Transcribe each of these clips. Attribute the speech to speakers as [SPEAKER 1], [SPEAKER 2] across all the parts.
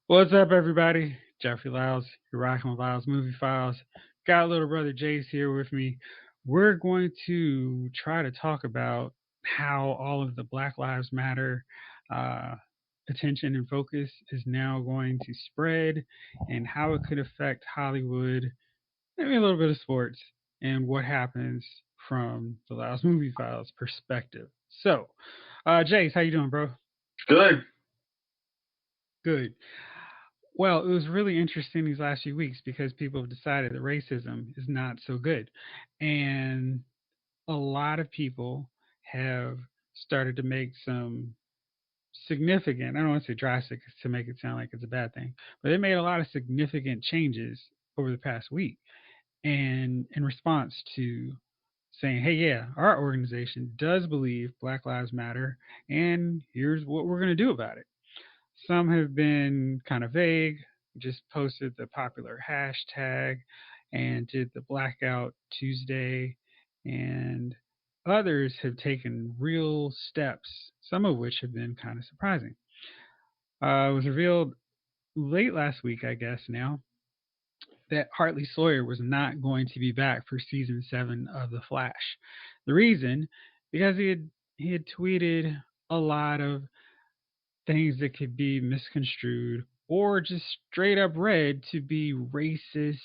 [SPEAKER 1] What's up, everybody? Jeffrey Lyles, you're rocking with Lyles Movie Files. Got little brother Jayce here with me. We're going to try to talk about how all of the Black Lives Matter uh, attention and focus is now going to spread and how it could affect Hollywood, maybe a little bit of sports, and what happens from the Lyles Movie Files perspective. So, Jayce, how you doing, bro?
[SPEAKER 2] Good.
[SPEAKER 1] Good. Well, it was really interesting these last few weeks because people have decided that racism is not so good. And a lot of people have started to make some significant, I don't want to say drastic to make it sound like it's a bad thing, but they made a lot of significant changes over the past week. And in response to saying, hey, yeah, our organization does believe Black Lives Matter, and here's what we're going to do about it. Some have been kind of vague, just posted the popular hashtag and did the Blackout Tuesday, and others have taken real steps, some of which have been kind of surprising. It was revealed late last week, I guess now, that Hartley Sawyer was not going to be back for season 7 of The Flash. The reason, because he had tweeted a lot of things that could be misconstrued or just straight up read to be racist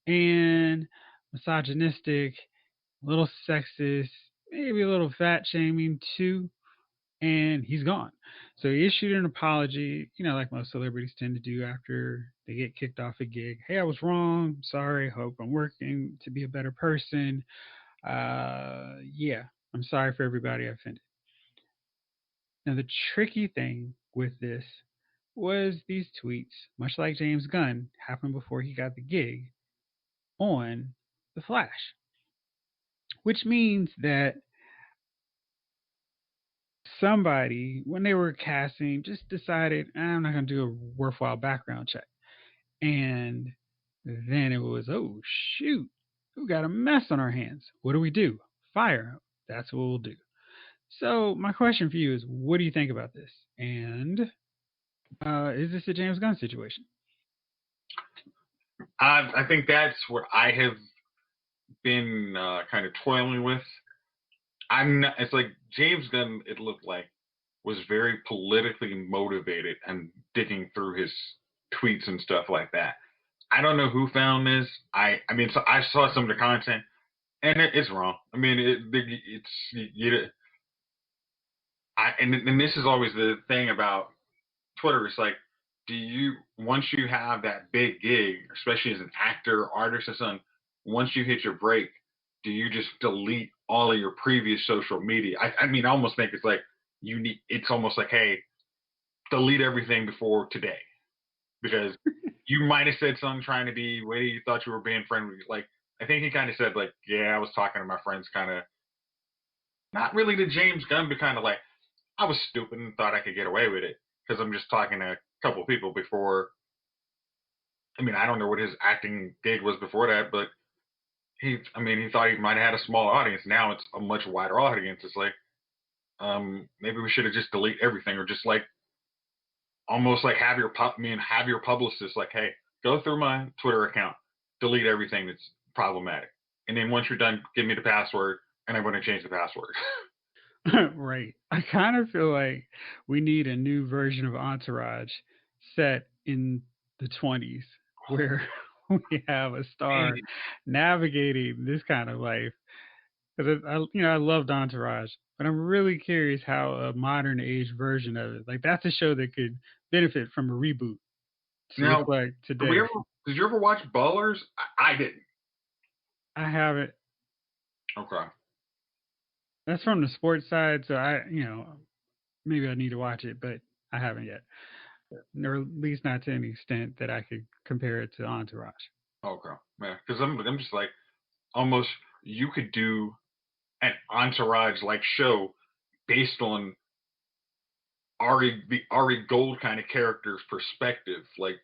[SPEAKER 1] and misogynistic, a little sexist, maybe a little fat shaming too. And he's gone. So he issued an apology, like most celebrities tend to do after they get kicked off a gig. Hey, I was wrong. Sorry. Hope I'm working to be a better person. Yeah, I'm sorry for everybody I offended. Now, the tricky thing with this was these tweets, much like James Gunn, happened before he got the gig on The Flash, which means that somebody, when they were casting, just decided, I'm not going to do a worthwhile background check. And then it was, oh, shoot, we got a mess on our hands. What do we do? Fire him. That's what we'll do. So, my question for you is, what do you think about this? And is this a James Gunn situation?
[SPEAKER 2] I think that's what I have been kind of toiling with. I'm not, it's like James Gunn, it looked like, was very politically motivated and digging through his tweets and stuff like that. I don't know who found this. I mean, so I saw some of the content, and it's wrong. I mean, it's and this is always the thing about Twitter. It's like, do you once you have that big gig, especially as an actor, artist, or something, once you hit your break, do you just delete all of your previous social media? I mean, I almost think it's like you need. It's almost like, hey, delete everything before today because you might have said something trying to be way you thought you were being friendly. Like I think he kind of said like, yeah, I was talking to my friends, kind of not really to James Gunn, but kind of like I was stupid and thought I could get away with it because I'm just talking to a couple of people before. I mean, I don't know what his acting gig was before that, but I mean, he thought he might have had a small audience. Now it's a much wider audience. It's like, maybe we should have just delete everything, or just like almost like have your publicist like, hey, go through my Twitter account, delete everything that's problematic, and then once you're done, give me the password, and I'm going to change the password.
[SPEAKER 1] Right. I kind of feel like we need a new version of Entourage set in the 20s where we have a star navigating this kind of life. Because I loved Entourage, but I'm really curious how a modern age version of it, like that's a show that could benefit from a reboot to
[SPEAKER 2] Now,
[SPEAKER 1] reflect
[SPEAKER 2] did we
[SPEAKER 1] today.
[SPEAKER 2] ever? Did you ever watch Ballers? I didn't.
[SPEAKER 1] I haven't.
[SPEAKER 2] Okay.
[SPEAKER 1] That's from the sports side, so maybe I need to watch it, but I haven't yet. Or at least not to any extent that I could compare it to Entourage.
[SPEAKER 2] Okay. Yeah, because I'm just like almost you could do an Entourage like show based on Ari Gold kind of character's perspective. Like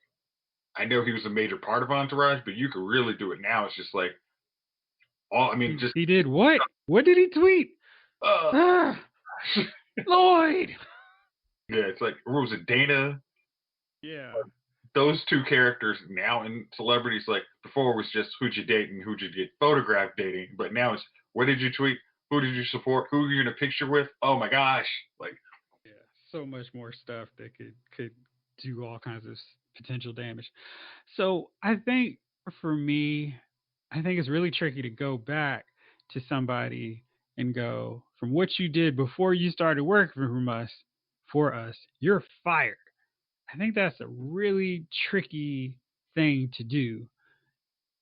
[SPEAKER 2] I know he was a major part of Entourage, but you could really do it now. It's just like all I mean, just
[SPEAKER 1] He did what? What did he tweet?
[SPEAKER 2] uh
[SPEAKER 1] Ah, Lloyd.
[SPEAKER 2] yeah, it's like what was it, Dana?
[SPEAKER 1] Yeah.
[SPEAKER 2] those two characters now in celebrities, like before was just who'd you date and who'd you get photographed dating, but now it's what did you tweet, who did you support, who are you in a picture with? Oh my gosh, like
[SPEAKER 1] Yeah, so much more stuff that could do all kinds of potential damage. So I think for me, I think it's really tricky to go back to somebody and go from what you did before you started working from us for us, you're fired. I think that's a really tricky thing to do.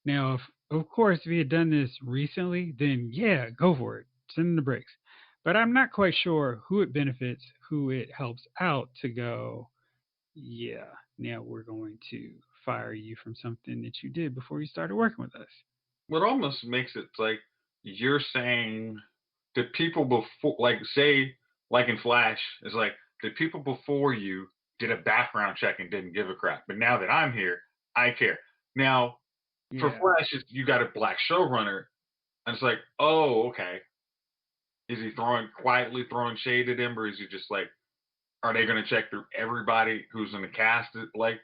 [SPEAKER 1] Now, if, of course, if he had done this recently, then yeah, go for it. Send him the bricks. But I'm not quite sure who it benefits, who it helps out to go, yeah, now we're going to fire you from something that you did before you started working with us.
[SPEAKER 2] what almost makes it like you're saying the people before, like say, like in Flash, it's like the people before you did a background check and didn't give a crap, but now that I'm here, I care. Now for
[SPEAKER 1] Yeah.
[SPEAKER 2] Flash, you got a black showrunner, and it's like, oh, okay. Is he throwing quietly throwing shade at him, or is he just like, are they going to check through everybody who's in the cast? Like,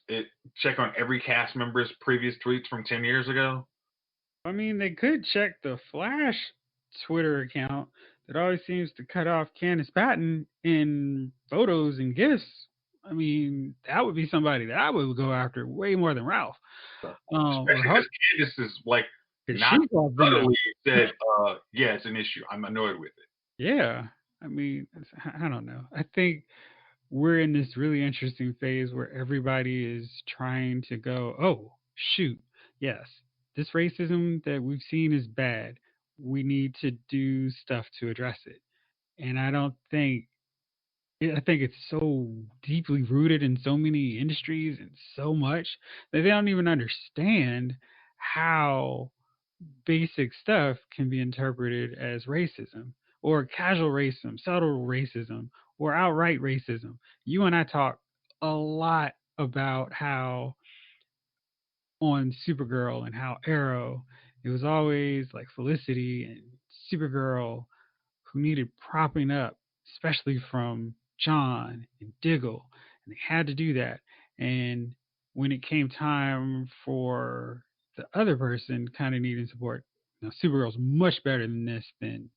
[SPEAKER 2] it check on every cast member's previous tweets from 10 years ago.
[SPEAKER 1] I mean, they could check the Flash Twitter account that always seems to cut off Candace Patton in photos and gifs. I mean, that would be somebody that I would go after way more than Ralph. Or
[SPEAKER 2] Especially
[SPEAKER 1] Hartley,
[SPEAKER 2] because Candace is like
[SPEAKER 1] because
[SPEAKER 2] not
[SPEAKER 1] she's off the map.
[SPEAKER 2] subtly said, yeah, it's an issue. I'm annoyed with it.
[SPEAKER 1] Yeah. I mean, I don't know. I think we're in this really interesting phase where everybody is trying to go, oh, shoot, yes, this racism that we've seen is bad. We need to do stuff to address it. And I don't think, I think it's so deeply rooted in so many industries and so much that they don't even understand how basic stuff can be interpreted as racism or casual racism, subtle racism, or outright racism. You and I talk a lot about how on Supergirl and how Arrow, it was always like Felicity and Supergirl who needed propping up, especially from John and Diggle, and they had to do that. And when it came time for the other person kind of needing support, now Supergirl's much better than this than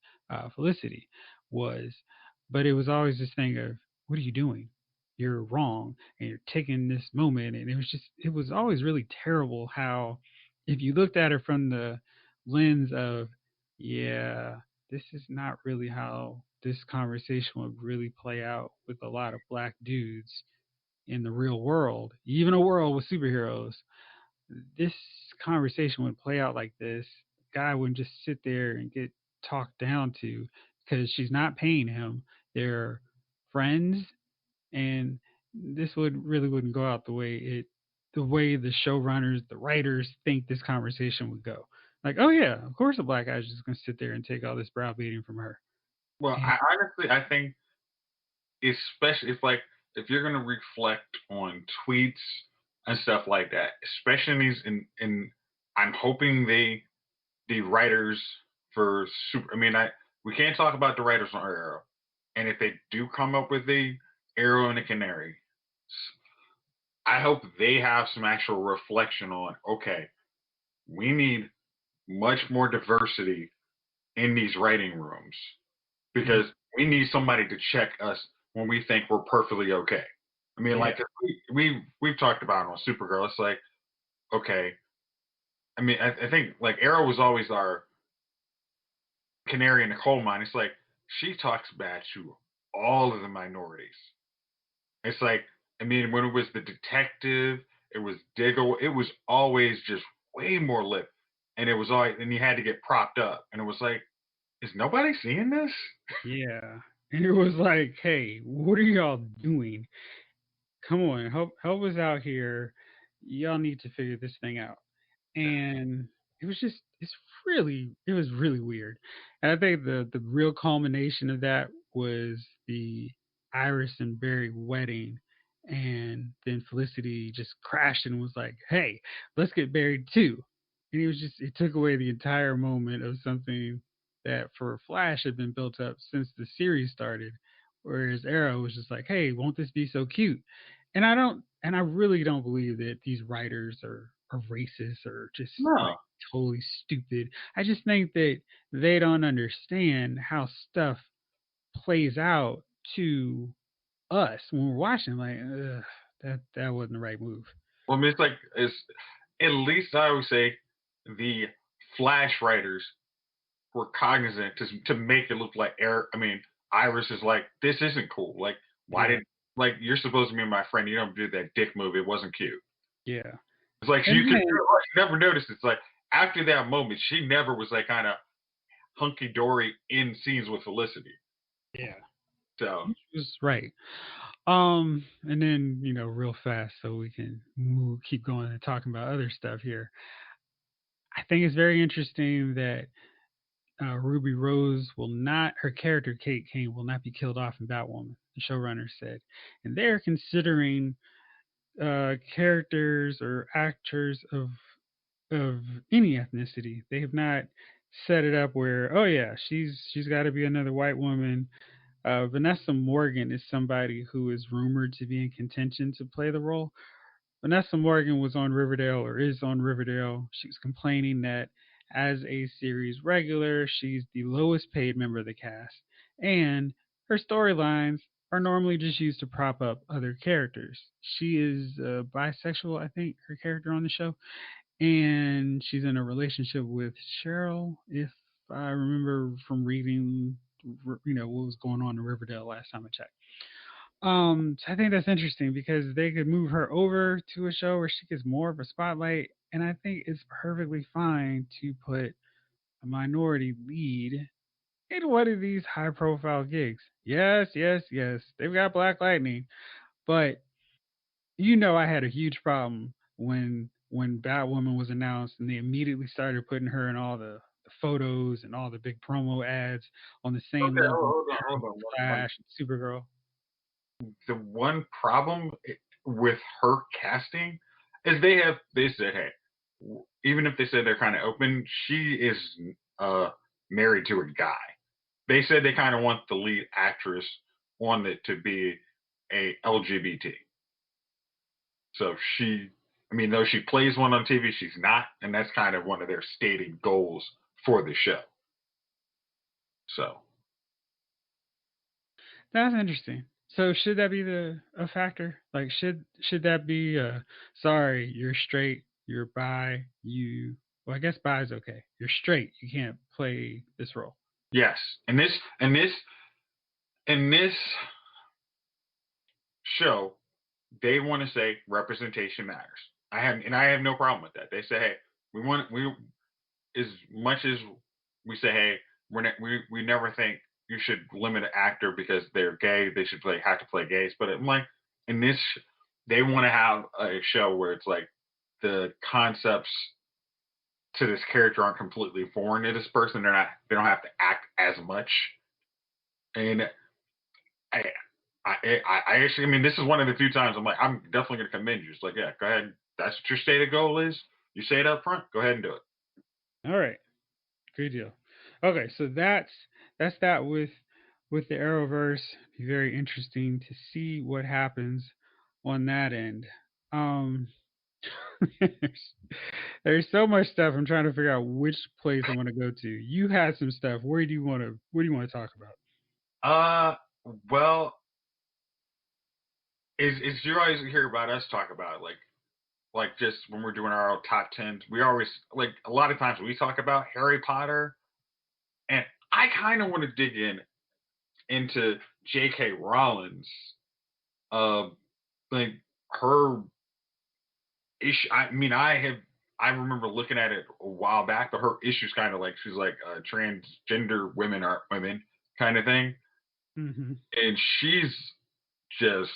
[SPEAKER 1] Felicity was, but it was always this thing of, what are you doing? You're wrong, and you're taking this moment, and it was always really terrible how, if you looked at it from the lens of, yeah, this is not really how this conversation would really play out with a lot of black dudes in the real world, even a world with superheroes. This conversation would play out like this. Guy wouldn't just sit there and get talked down to because she's not paying him. They're friends, and this wouldn't go out the way the showrunners, the writers think this conversation would go. Like, oh yeah, of course a black guy's just gonna sit there and take all this browbeating from her.
[SPEAKER 2] Well,
[SPEAKER 1] And
[SPEAKER 2] I honestly, I think especially if like if you're gonna reflect on tweets and stuff like that, especially in these in I'm hoping the writers for super I mean I we can't talk about the writers on Arrow. And if they do come up with the Arrow and the Canary, I hope they have some actual reflection on okay, we need much more diversity in these writing rooms
[SPEAKER 1] mhm,
[SPEAKER 2] because we need somebody to check us when we think we're perfectly okay. I mean,
[SPEAKER 1] yeah,
[SPEAKER 2] like we've talked about it on Supergirl. It's like okay. I mean, I think like Arrow was always our canary in the coal mine. It's like she talks bad to all of the minorities. It's like I mean, when it was the detective, it was Diggle. It was always just way more lip, and it was always and you had to get propped up, and it was like, is nobody seeing this?
[SPEAKER 1] yeah. And it was like, hey, what are y'all doing? Come on, help us out here. Y'all need to figure this thing out. And it was really weird. And I think the real culmination of that was the Iris and Barry wedding, and then Felicity just crashed and was like, hey, let's get married too. And it took away the entire moment of something that for Flash had been built up since the series started, whereas Arrow was just like, hey, won't this be so cute? And I really don't believe that these writers are racist or just like
[SPEAKER 2] No.
[SPEAKER 1] totally stupid. I just think that they don't understand how stuff plays out to us when we're watching. Like, ugh, that wasn't the right move.
[SPEAKER 2] Well, I mean, it's at least I always say the Flash writers were cognizant to make it look like Eric. I mean, Iris is like, this isn't cool. Like, why
[SPEAKER 1] Yeah,
[SPEAKER 2] did like you're supposed to be my friend? You don't do that dick move. It wasn't cute.
[SPEAKER 1] yeah.
[SPEAKER 2] It's like
[SPEAKER 1] And
[SPEAKER 2] you could
[SPEAKER 1] then
[SPEAKER 2] never notice. It's like after that moment, she never was like kind of hunky dory in scenes with Felicity.
[SPEAKER 1] yeah,
[SPEAKER 2] So
[SPEAKER 1] which was right. And then real fast, so we can keep going and talking about other stuff here. I think it's very interesting that Ruby Rose will not, her character Kate Kane will not be killed off in Batwoman. The showrunner said, and they're considering characters or actors of any ethnicity. They have not set it up where, oh yeah, she's got to be another white woman. Vanessa Morgan is somebody who is rumored to be in contention to play the role. Vanessa Morgan was on Riverdale or is on Riverdale. She was complaining that as a series regular, she's the lowest paid member of the cast, and her storylines are normally just used to prop up other characters. She is bisexual, I think, her character on the show, and she's in a relationship with Cheryl, if I remember from reading, what was going on in Riverdale last time I checked. So I think that's interesting because they could move her over to a show where she gets more of a spotlight, and I think it's perfectly fine to put a minority lead in one of these high-profile gigs. Yes, yes, yes, they've got Black Lightning, but I had a huge problem when Batwoman was announced, and they immediately started putting her in all the photos and all the big promo ads on the same
[SPEAKER 2] okay,
[SPEAKER 1] level
[SPEAKER 2] hold
[SPEAKER 1] as
[SPEAKER 2] on,
[SPEAKER 1] Flash and Supergirl.
[SPEAKER 2] the one problem with her casting is they said, hey, even if they said they're kind of open, she is uh married to a guy. They said they kind of want the lead actress on it to be a LGBT. So I mean, though she plays one on TV, she's not, and that's kind of one of their stated goals for the show. So
[SPEAKER 1] That's interesting. So should that be a factor? Like should that be sorry, you're straight, you're bi, well I guess bi is okay. You're straight, you can't play this role.
[SPEAKER 2] yes, and this show they want to say representation matters. I have no problem with that. They say, hey, we as much as we say, hey, we never think you should limit an actor because they're gay. They should have to play gays. But I'm like, in this, they want to have a show where it's like the concepts to this character aren't completely foreign to this person. They don't have to act as much. And I I actually, I mean, this is one of the few times I'm like, I'm definitely going to commend you. It's like, yeah, go ahead. That's what your stated goal is. You say it up front. Go ahead and do it.
[SPEAKER 1] All right. Good deal. Okay, so that's that with the Arrowverse. Be very interesting to see what happens on that end. Um there's, there's so much stuff. I'm trying to figure out which place I want to go to. You had some stuff. What do you want to talk about?
[SPEAKER 2] Uh, well, is you always hear about us talk about it, like just when we're doing our top tens, we always like a lot of times we talk about Harry Potter, and I kind of want to dig into J.K. Rowling's uh like her issue. I mean, I remember looking at it a while back, but her issues kind of like she's like transgender women are women kind of thing,
[SPEAKER 1] Hmm.
[SPEAKER 2] and she's just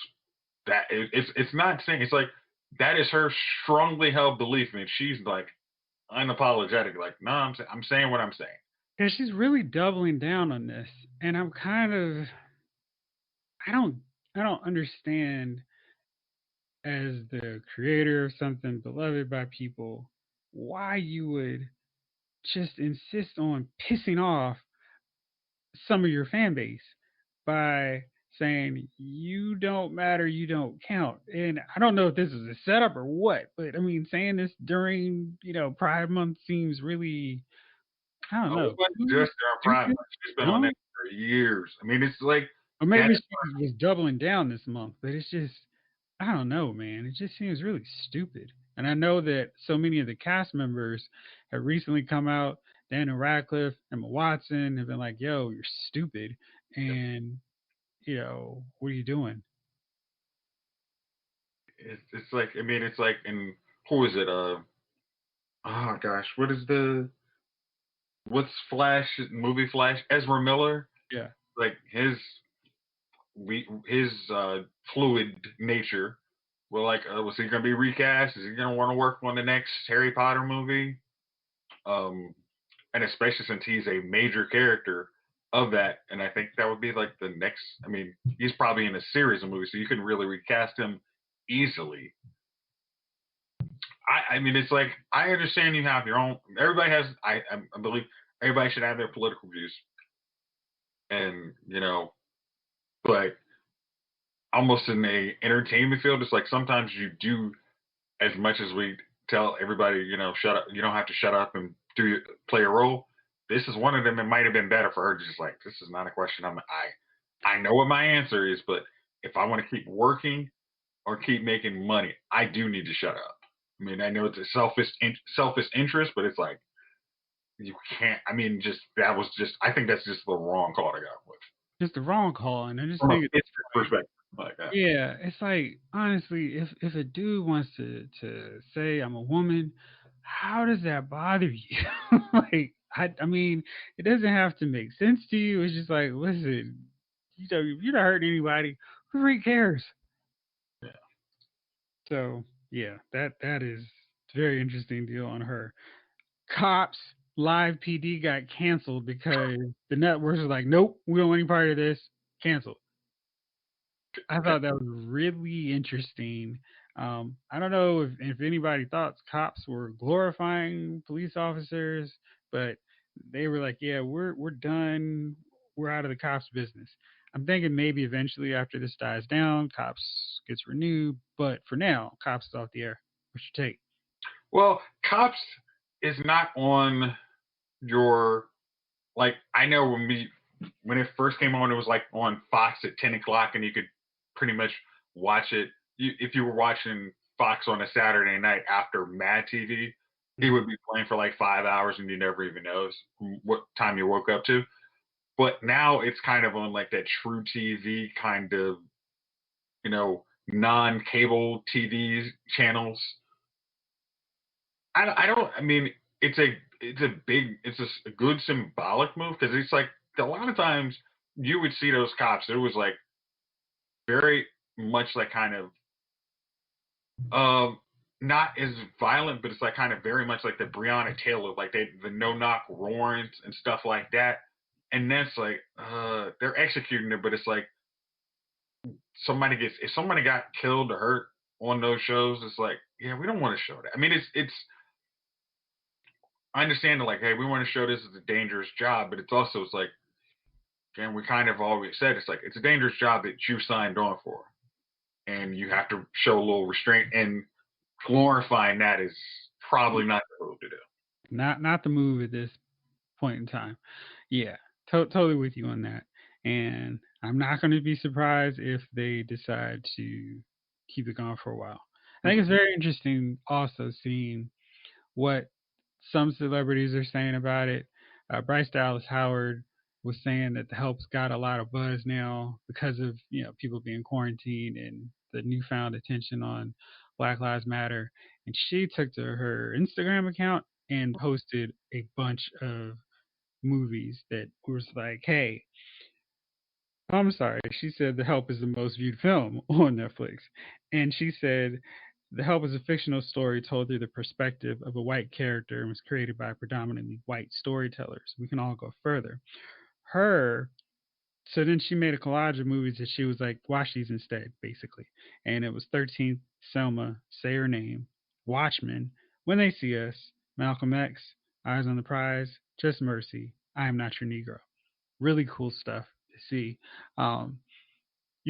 [SPEAKER 2] it's not saying it's like that is her strongly held belief, and she's like unapologetic, like no, I'm saying what I'm saying.
[SPEAKER 1] Because she's really doubling down on this, and I'm kind of I don't I don't understand as the creator of something beloved by people why you would just insist on pissing off some of your fan base by saying you don't matter, you don't count. And I don't know if this is a setup or what, but I mean, saying this during Pride Month seems really, I don't
[SPEAKER 2] Oh, it
[SPEAKER 1] know,
[SPEAKER 2] wasn't
[SPEAKER 1] too
[SPEAKER 2] just during Prime
[SPEAKER 1] stupid,
[SPEAKER 2] Month. She's been on that
[SPEAKER 1] dumb.
[SPEAKER 2] for years. I mean, it's like
[SPEAKER 1] Or
[SPEAKER 2] that
[SPEAKER 1] maybe
[SPEAKER 2] is
[SPEAKER 1] she was doubling down this month, but it's just, I don't know, man. It just seems really stupid. And I know that so many of the cast members have recently come out. Daniel Radcliffe, Emma Watson have been like, "Yo, you're stupid," and what are you doing?
[SPEAKER 2] it's like I mean, it's like and who is it? Oh gosh, what's Flash movie Flash? Ezra Miller,
[SPEAKER 1] Yeah,
[SPEAKER 2] like his fluid nature. Well, like, was he gonna be recast? Is he gonna want to work on the next Harry Potter movie? Um, and especially since he's a major character of that, and I think that would be like the next. I mean, he's probably in a series of movies, so you can really recast him easily. I mean, it's like I understand you have your own. Everybody has. I believe everybody should have their political views, and but almost in the entertainment field, it's like sometimes you do as much as we tell everybody, shut up. You don't have to shut up and play a role. This is one of them. It might have been better for her to just like, this is not a question. I know what my answer is, but if I want to keep working or keep making money, I do need to shut up. I mean, I know it's a selfish interest, but it's like you can't. I mean, just that was just. I think that's just the wrong call to go with
[SPEAKER 1] just the wrong call, and I just
[SPEAKER 2] from a
[SPEAKER 1] think it's
[SPEAKER 2] business
[SPEAKER 1] like,
[SPEAKER 2] perspective. Like that.
[SPEAKER 1] yeah, it's like honestly, if a dude wants to say I'm a woman, how does that bother you? Like, I mean, it doesn't have to make sense to you. It's just like, listen, if you're not hurting anybody, who really cares?
[SPEAKER 2] Yeah.
[SPEAKER 1] So yeah, that is a very interesting deal on her. Cops Live PD got canceled because the networks were like, nope, we don't want any part of this. Canceled. I
[SPEAKER 2] Okay.
[SPEAKER 1] thought that was really interesting. I don't know if anybody thought cops were glorifying police officers, but they were like, "Yeah, we're done. We're out of the cops' business." I'm thinking maybe eventually after this dies down, cops gets renewed, but for now, cops is off the air. What's your take?
[SPEAKER 2] Well, cops is not on your like. I know when it first came on, it was like on Fox at 10 o'clock, and you could pretty much watch it. If you were watching Fox on a Saturday night after Mad TV, it
[SPEAKER 1] Mhm.
[SPEAKER 2] would be playing for like 5 hours, and you never even know what time you woke up to. But now it's kind of on like that True TV kind of non-cable TV channels. I don't. I mean, it's a good symbolic move because it's like a lot of times you would see those cops. It was like very much like kind of um not as violent, but it's like kind of very much like the Breonna Taylor, like the no knock warrants and stuff like that. And that's like they're executing it, but it's like if somebody got killed or hurt on those shows, it's like yeah, we don't want to show that. I mean, it's I understand that like hey, we want to show this is a dangerous job, but it's like and we kind of always said it's like it's a dangerous job that you signed on for, and you have to show a little restraint. And glorifying that is probably not the move to do.
[SPEAKER 1] Not the move at this point in time. Yeah, totally with you on that. And I'm not going to be surprised if they decide to keep it going for a while. I think
[SPEAKER 2] Mhm.
[SPEAKER 1] it's very interesting also seeing what some celebrities are saying about it. Bryce Dallas Howard was saying that the help's got a lot of buzz now because of people being quarantined and the newfound attention on Black Lives Matter. And she took to her Instagram account and posted a bunch of movies that was like, hey, I'm sorry. She said The Help is the most viewed film on Netflix. And she said The Help is a fictional story told through the perspective of a white character and was created by predominantly white storytellers. We can all go further. Her so then she made a collage of movies that she was like, watch these instead, basically. And it was 13th, Selma, Say Her Name, Watchmen, When They See Us, Malcolm X, Eyes on the Prize, Just Mercy, I Am Not Your Negro. Really cool stuff to see. Um,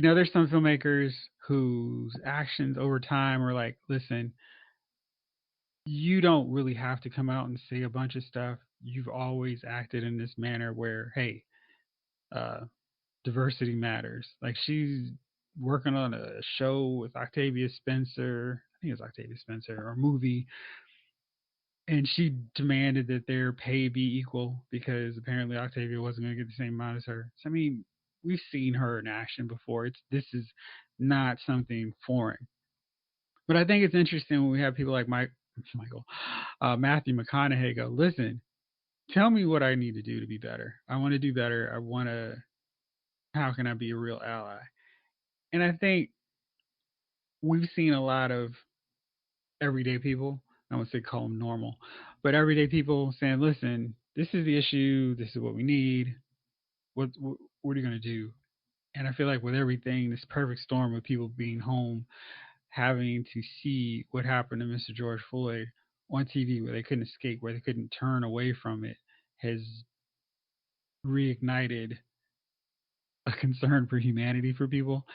[SPEAKER 1] there's some filmmakers whose actions over time are like, listen, you don't really have to come out and say a bunch of stuff. You've always acted in this manner where, hey, uh, diversity matters. Like she's working on a show with Octavia Spencer. I think it's Octavia Spencer or a movie, and she demanded that their pay be equal because apparently Octavia wasn't going to get the same amount as her. So I mean, we've seen her in action before. This is not something foreign. But I think it's interesting when we have people like Matthew McConaughey go, listen, tell me what I need to do to be better. I want to do better. I want to. How can I be a real ally? And I think we've seen a lot of everyday people. I would say call them normal, but everyday people saying, "Listen, this is the issue. This is what we need. What are you going to do?" And I feel like with everything, this perfect storm of people being home, having to see what happened to Mr. George Floyd on TV, where they couldn't escape, where they couldn't turn away from it, has reignited a concern for humanity for people.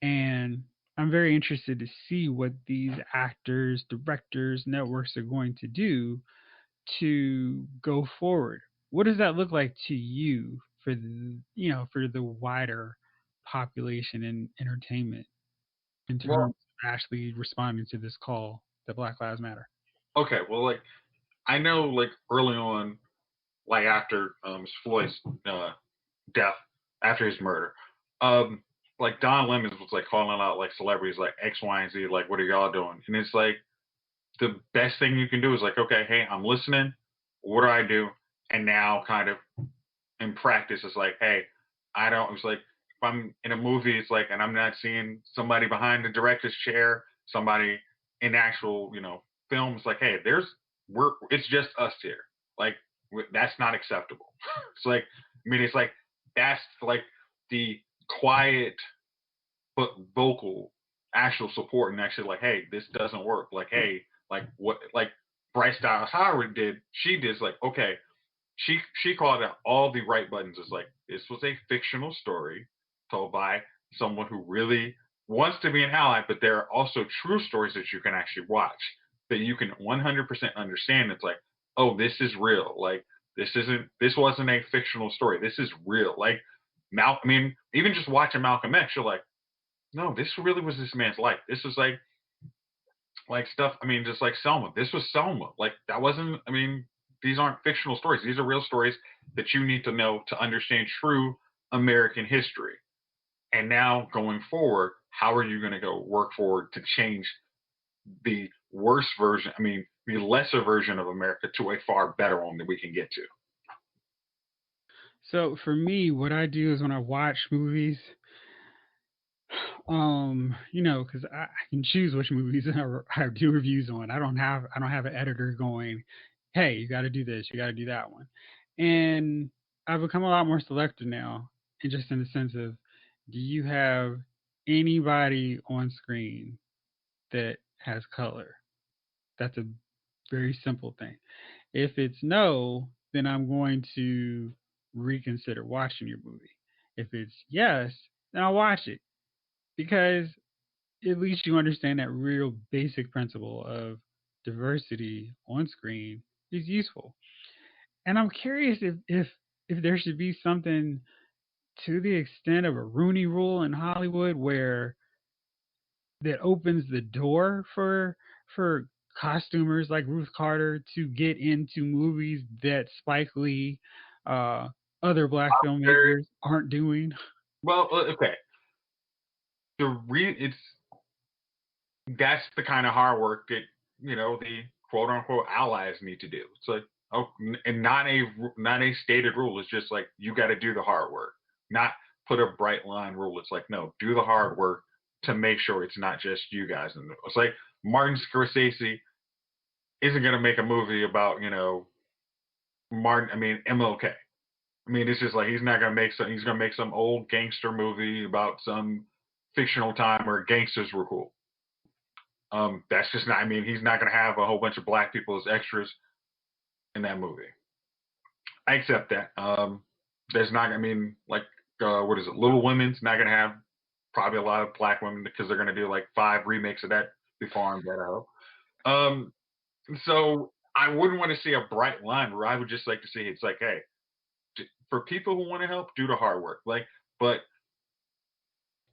[SPEAKER 1] And I'm very interested to see what these actors, directors, networks are going to do to go forward. What does that look like to you for for the wider population in entertainment in terms
[SPEAKER 2] Well,
[SPEAKER 1] of actually responding to this call that Black Lives Matter?
[SPEAKER 2] okay, well, like I know, like early on, like after Floyd's death, after his murder, um, like Don Lemon was like calling out like celebrities like X, Y, and Z, like what are y'all doing? And it's like the best thing you can do is like, okay, hey, I'm listening. What do I do? And now, kind of in practice, it's like, hey, I don't. It's like if I'm in a movie, it's like, and I'm not seeing somebody behind the director's chair, somebody in actual, film. It's like, hey, it's just us here. Like that's not acceptable. It's like, I mean, it's like that's like the quiet but vocal actual support and actually like, hey, this doesn't work. Like, hey, like what like Bryce Dallas Howard did, she did like, okay, she called out all the right buttons. It's like this was a fictional story told by someone who really wants to be an ally, but there are also true stories that you can actually watch that you can 100% understand. It's like, oh, this is real. Like this wasn't a fictional story. This is real. Like I mean, even just watching Malcolm X, you're like, no, this really was this man's life. This was like stuff. I mean, just like Selma. This was Selma. Like that wasn't. I mean, these aren't fictional stories. These are real stories that you need to know to understand true American history. And now going forward, how are you going to go work forward to change the worst version? I mean, the lesser version of America to a far better one that we can get to.
[SPEAKER 1] So for me, what I do is when I watch movies, because I can choose which movies I do reviews on. I don't have an editor going, hey, you got to do this, you got to do that one, and I've become a lot more selective now, and just in the sense of, do you have anybody on screen that has color? That's a very simple thing. If it's no, then I'm going to reconsider watching your movie. If it's yes, then I'll watch it because at least you understand that real basic principle of diversity on screen is useful. And I'm curious if there should be something to the extent of a Rooney Rule in Hollywood where that opens the door for costumers like Ruth Carter to get into movies that Spike Lee, uh, other black
[SPEAKER 2] Very
[SPEAKER 1] filmmakers aren't doing.
[SPEAKER 2] well. Okay, it's that's the kind of hard work that the quote unquote allies need to do. It's like, oh, and not a stated rule. It's just like you got to do the hard work, not put a bright line rule. It's like, no, do the hard work to make sure it's not just you guys. And it's like Martin Scorsese isn't going to make a movie about Martin. I mean MLK. I mean, it's just like he's not going to make some. He's going to make some old gangster movie about some fictional time where gangsters were cool. That's just not. I mean, he's not going to have a whole bunch of black people as extras in that movie. I accept that. There's not. I mean, like, what is it? Little Women's not going to have. probably a lot of black women because they're gonna do like 5 remakes of that before I'm dead out. Um, so I wouldn't want to see a bright line where I would just like to see it's like, hey, for people who want to help, do the hard work. Like, but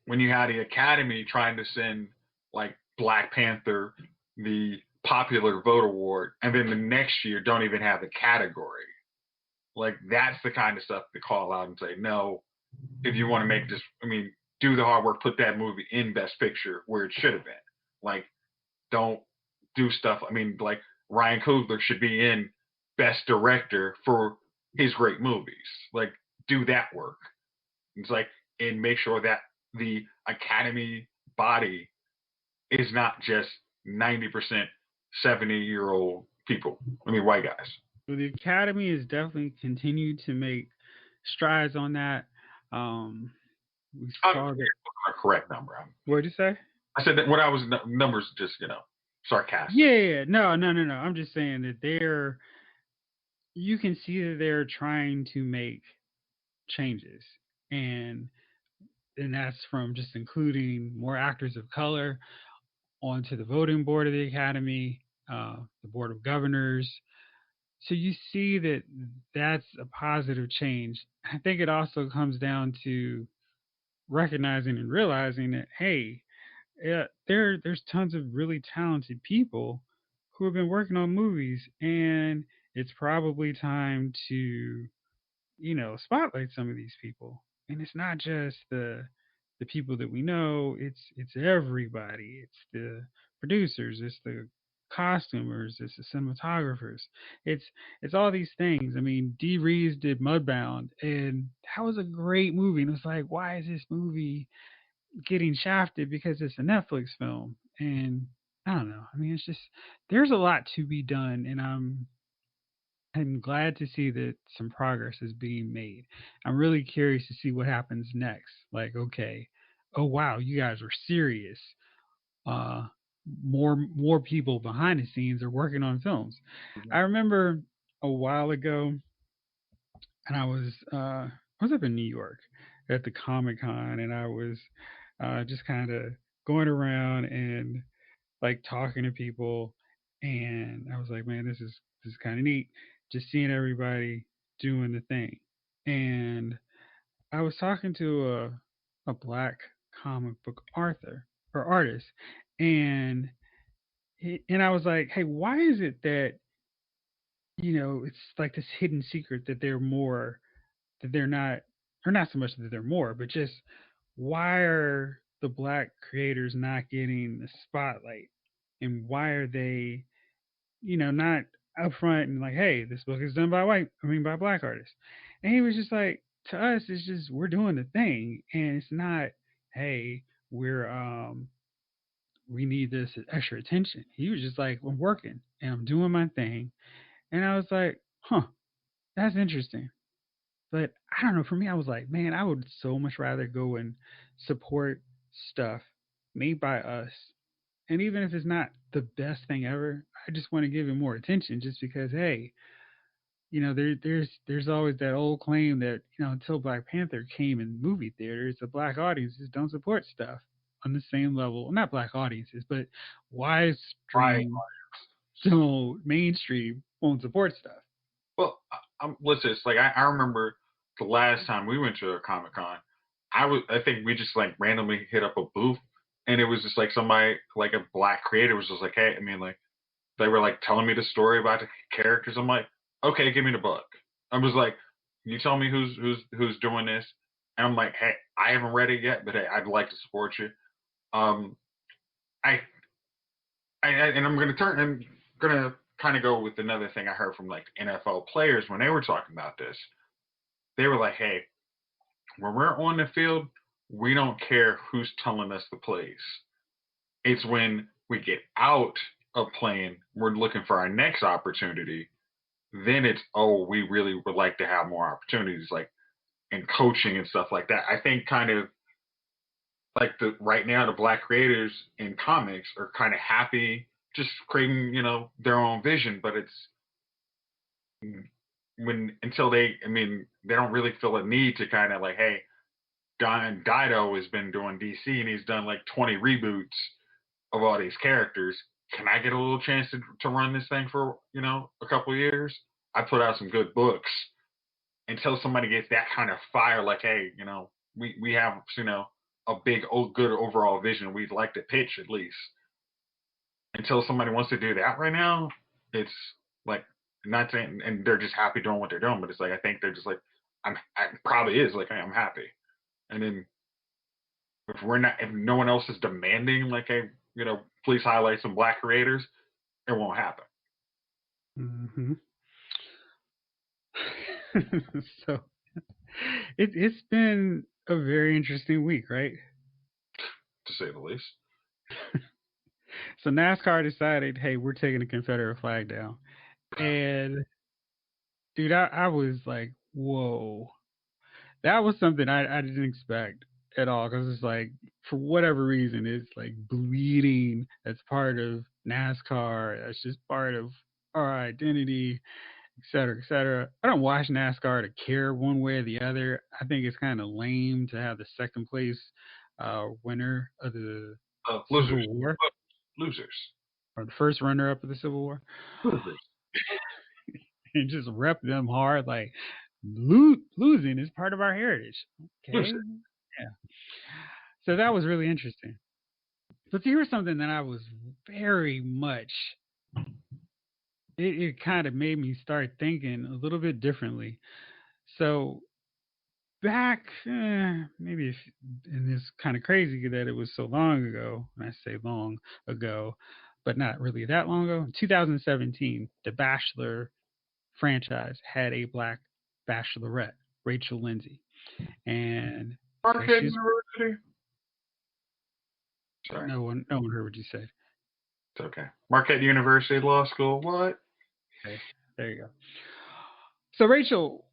[SPEAKER 2] when you had the Academy trying to send like Black Panther the popular vote award, and then the next year don't even have the category. Like that's the kind of stuff to call out and say, no, if you want to make this, I mean, do the hard work, put that movie in Best Picture where it should have been. Like, don't do stuff. I mean, like Ryan Coogler should be in Best Director for his great movies. Like, do that work. It's like, and make sure that the Academy body is not just 90% 70-year-old people. I mean, white guys.
[SPEAKER 1] So the Academy has definitely continued to make strides on that. We
[SPEAKER 2] I'm
[SPEAKER 1] saw that.
[SPEAKER 2] a correct number.
[SPEAKER 1] What did you say?
[SPEAKER 2] I said that what I was numbers just sarcastic.
[SPEAKER 1] Yeah, yeah, yeah. No, no, no, no. I'm just saying that you can see that they're trying to make changes, and and that's from just including more actors of color onto the voting board of the academy, the board of governors. So you see that that's a positive change. I think it also comes down to recognizing and realizing that hey, yeah, there's tons of really talented people who have been working on movies, and it's probably time to spotlight some of these people. And it's not just the people that we know, it's everybody. It's the producers, it's the costumers, it's the cinematographers. It's it's all these things. I mean, Dee Reeves did Mudbound, and that was a great movie. And it's like, why is this movie getting shafted because it's a Netflix film? And I don't know. I mean, it's just there's a lot to be done, and I'm glad to see that some progress is being made. I'm really curious to see what happens next. Like, okay, oh wow, you guys are serious. Uh, more people behind the scenes are working on films. I remember a while ago, and I was up in New York at the Comic Con, and I was just kind of going around and like talking to people, and I was like, man, this is kind of neat, just seeing everybody doing the thing. And I was talking to a black comic book author or artist, and and I was like, hey, why is it that it's like this hidden secret that they're not, or not so much that they're more, but just why are the black creators not getting the spotlight, and why are they not upfront and like, hey, this book is done by by black artists. And he was just like, to us, it's just we're doing the thing, and it's not, hey, we need this extra attention. He was just like, I'm working and I'm doing my thing, and I was like, huh, that's interesting. But I don't know. For me, I was like, man, I would so much rather go and support stuff made by us. And even if it's not the best thing ever, I just want to give it more attention just because, hey, there's always that old claim that, until Black Panther came in movie theaters, the black audiences don't support stuff on the same level. Well, not black audiences, but
[SPEAKER 2] Right.
[SPEAKER 1] widestream, so mainstream won't support stuff.
[SPEAKER 2] Well, listen, it's like I remember the last time we went to a Comic Con, I think we just like randomly hit up a booth, and it was just like somebody like a black creator was just like, hey, I mean, like they were like telling me the story about the characters. I'm like, okay, give me the book. I was like, you tell me who's doing this, and I'm like, hey, I haven't read it yet, but hey, I'd like to support you. Um, I and I'm gonna kind of go with another thing I heard from like NFL players when they were talking about this. They were like, "Hey, when we're on the field, we don't care who's telling us the plays. It's when we get out of playing, we're looking for our next opportunity. Then it's we really would like to have more opportunities, like in coaching and stuff like that." I think kind of like the right now the black creators in comics are kind of happy just creating their own vision, but it's when until they I mean they don't really feel a need to kind of like, hey, Dido has been doing DC and he's done like 20 reboots of all these characters. Can I get a little chance to run this thing for a couple of years? I put out some good books until somebody gets that kind of fire. Like, hey, we have a big good overall vision. We'd like to pitch at least. Until somebody wants to do that right now, it's like not saying, and they're just happy doing what they're doing. But it's like I think they're just like I probably is like hey, I'm happy. And then if no one else is demanding like hey please highlight some black creators, it won't happen.
[SPEAKER 1] Hmm. So it's been a very interesting week, right?
[SPEAKER 2] To say the least.
[SPEAKER 1] So NASCAR decided, hey, we're taking the Confederate flag down, and dude, I was like, whoa, that was something I didn't expect at all because it's like for whatever reason it's like bleeding. That's part of NASCAR. That's just part of our identity, et cetera, et cetera. I don't watch NASCAR to care one way or the other. I think it's kind of lame to have the second place winner of the
[SPEAKER 2] Losers,
[SPEAKER 1] Civil War
[SPEAKER 2] losers,
[SPEAKER 1] or the first runner up of the Civil War
[SPEAKER 2] losers,
[SPEAKER 1] and just rep them hard like losing is part of our heritage. Okay.
[SPEAKER 2] losers.
[SPEAKER 1] Yeah. So that was really interesting. But here's something that I was very much, it kind of made me start thinking a little bit differently. So back, maybe if, and it's kind of crazy that it was so long ago, and I say long ago, but not really that long ago. In 2017, The Bachelor franchise had a black bachelorette, Rachel Lindsay. And okay,
[SPEAKER 2] Marquette
[SPEAKER 1] she's
[SPEAKER 2] University. Sorry,
[SPEAKER 1] no one heard what you said.
[SPEAKER 2] it's okay. Marquette University Law School. What?
[SPEAKER 1] Okay, there you go. So Rachel,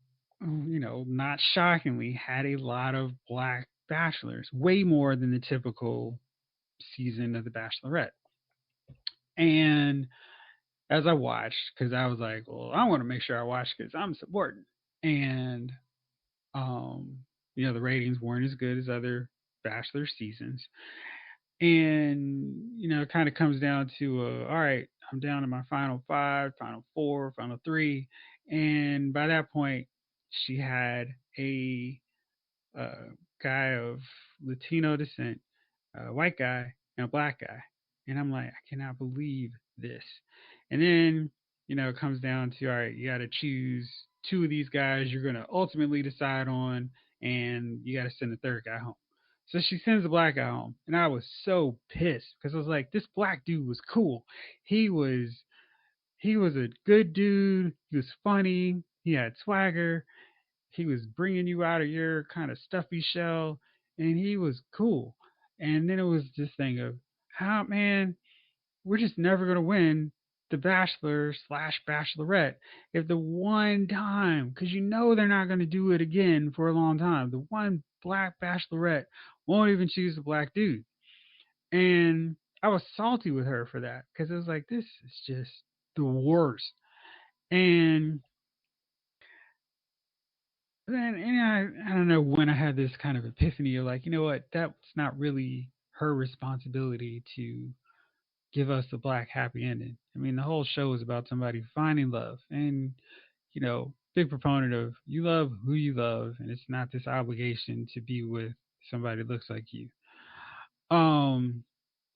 [SPEAKER 1] not shockingly, had a lot of black bachelors, way more than the typical season of The Bachelorette. And as I watched, because I was like, well, I want to make sure I watch because I'm supporting. And um, the ratings weren't as good as other Bachelor seasons. And it kind of comes down to all right, I'm down to my final five, final four, final three. And by that point, she had a guy of Latino descent, a white guy, and a black guy. And I'm like, I cannot believe this. And then, it comes down to, all right, you got to choose two of these guys you're going to ultimately decide on, and you got to send the third guy home. So she sends the black guy home. And I was so pissed because I was like, this black dude was cool. He was he was a good dude. He was funny. He had swagger. He was bringing you out of your kind of stuffy shell, and he was cool. And then it was this thing of how man, we're just never gonna win the Bachelor slash Bachelorette if the one time, because they're not gonna do it again for a long time. The one black Bachelorette won't even choose a black dude, and I was salty with her for that because it was like this is just the worst. And then I don't know when I had this kind of epiphany of like, you know what, that's not really her responsibility to give us the black happy ending. I mean, the whole show is about somebody finding love, and big proponent of you love who you love, and it's not this obligation to be with somebody that looks like you. Um,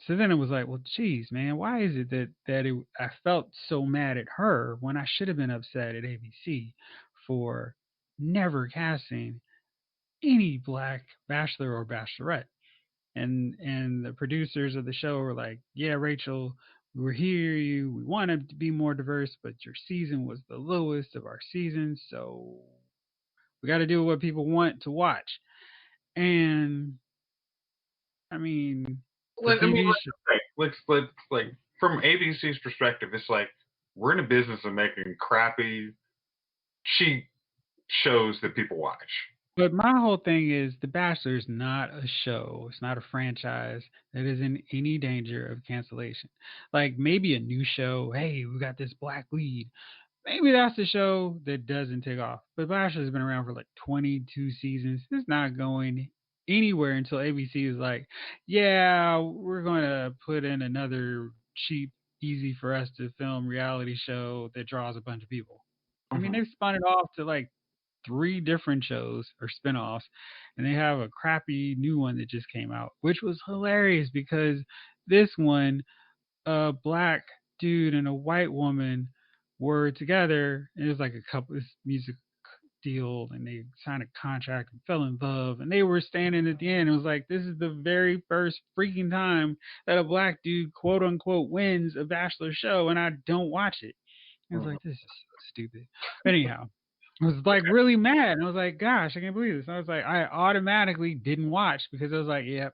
[SPEAKER 1] so then it was like, well, geez, man, why is it that I felt so mad at her when I should have been upset at ABC for never casting any black bachelor or bachelorette. And the producers of the show were like, yeah, Rachel, we hear you. We wanted to be more diverse, but your season was the lowest of our seasons, so we got to do what people want to watch. And I mean, the
[SPEAKER 2] I mean,
[SPEAKER 1] TV show.
[SPEAKER 2] like from ABC's perspective, it's like we're in a business of making crappy, cheap shows that people watch.
[SPEAKER 1] But my whole thing is The Bachelor is not a show. It's not a franchise that is in any danger of cancellation. Like maybe a new show. Hey, we got this black lead. Maybe that's the show that doesn't take off. But Bachelor's been around for like 22 seasons. It's not going anywhere until ABC was like, "Yeah, we're going to put in another cheap, easy for us to film reality show that draws a bunch of people." I mean,
[SPEAKER 2] Mhm.
[SPEAKER 1] they've spun it off to like three different shows or spin-offs, and they have a crappy new one that just came out, which was hilarious because this one, a black dude and a white woman were together. It was like a couple this music deal, and they signed a contract and fell in love, and they were standing at the end. It was like, this is the very first freaking time that a black dude, quote unquote, wins a Bachelor show, and I don't watch it. I was
[SPEAKER 2] Mhm.
[SPEAKER 1] like, this is so stupid. But anyhow, I was like really mad. And I was like, gosh, I can't believe this. And I was like, I automatically didn't watch because I was like, yep,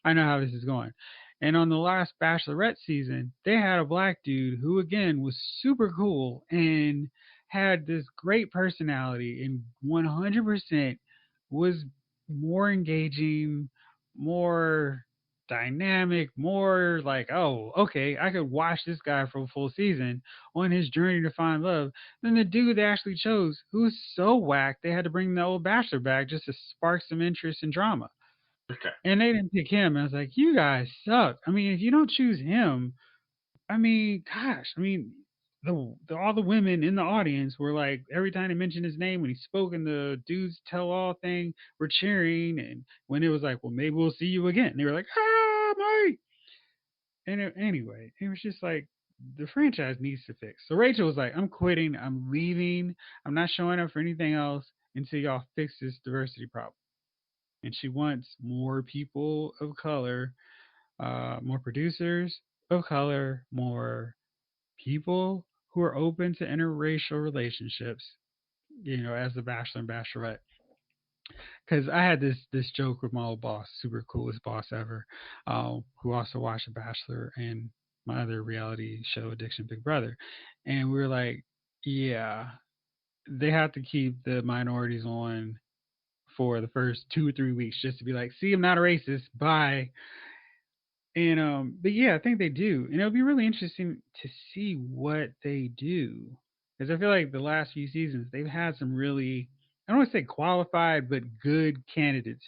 [SPEAKER 1] I know how this is going. And on the last Bachelorette season, they had a black dude who, again, was super cool and had this great personality and 100% was more engaging, more dynamic, more like, oh, okay, I could watch this guy for a full season on his journey to find love than the dude they actually chose, who was so whack they had to bring the old Bachelor back just to spark some interest and drama.
[SPEAKER 2] Okay.
[SPEAKER 1] And they didn't pick him. And I was like, you guys suck. I mean, if you don't choose him, I mean, gosh, I mean, all the women in the audience were like, every time they mentioned his name when he spoke in the dudes tell all thing, were cheering. And when it was like, well, maybe we'll see you again, they were like, ah, mate. And anyway, it was just like the franchise needs to fix. So Rachel was like, I'm quitting. I'm leaving. I'm not showing up for anything else until y'all fix this diversity problem. And she wants more people of color, more producers of color, more people who are open to interracial relationships, as the Bachelor and Bachelorette. Because I had this joke with my old boss, super coolest boss ever, who also watched The Bachelor and my other reality show, Addiction Big Brother, and we were like, yeah, they have to keep the minorities on for the first 2 or 3 weeks just to be like, see, I'm not a racist, bye. And but yeah, I think they do, and it'll be really interesting to see what they do, because I feel like the last few seasons they've had some really, I don't want to say qualified, but good candidates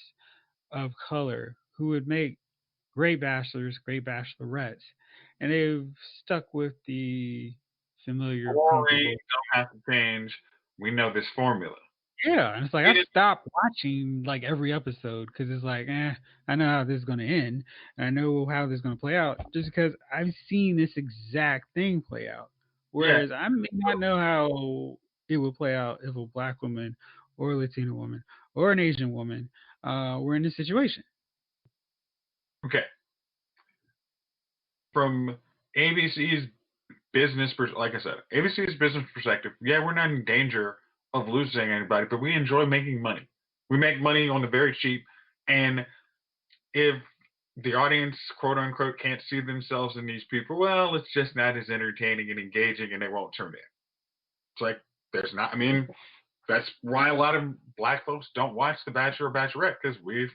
[SPEAKER 1] of color who would make great bachelors, great bachelorettes, and they've stuck with the familiar,
[SPEAKER 2] Boring.
[SPEAKER 1] comfortable.
[SPEAKER 2] Don't have to change. We know this formula.
[SPEAKER 1] Yeah, and it's like
[SPEAKER 2] It
[SPEAKER 1] I've
[SPEAKER 2] is.
[SPEAKER 1] stopped watching like every episode because it's like, I know how this is going to end, and I know how this is going to play out, just because I've seen this exact thing play out.
[SPEAKER 2] Yeah.
[SPEAKER 1] Whereas I may not know how it would play out if a black woman or a Latina woman or an Asian woman were in this situation.
[SPEAKER 2] Okay. From ABC's like I said, ABC's business perspective, yeah, we're not in danger of losing anybody, but we enjoy making money. We make money on the very cheap, and if the audience, quote unquote, can't see themselves in these people, well, it's just not as entertaining and engaging, and they won't turn in. It's like there's not. I mean, that's why a lot of black folks don't watch The Bachelor or Bachelorette because we've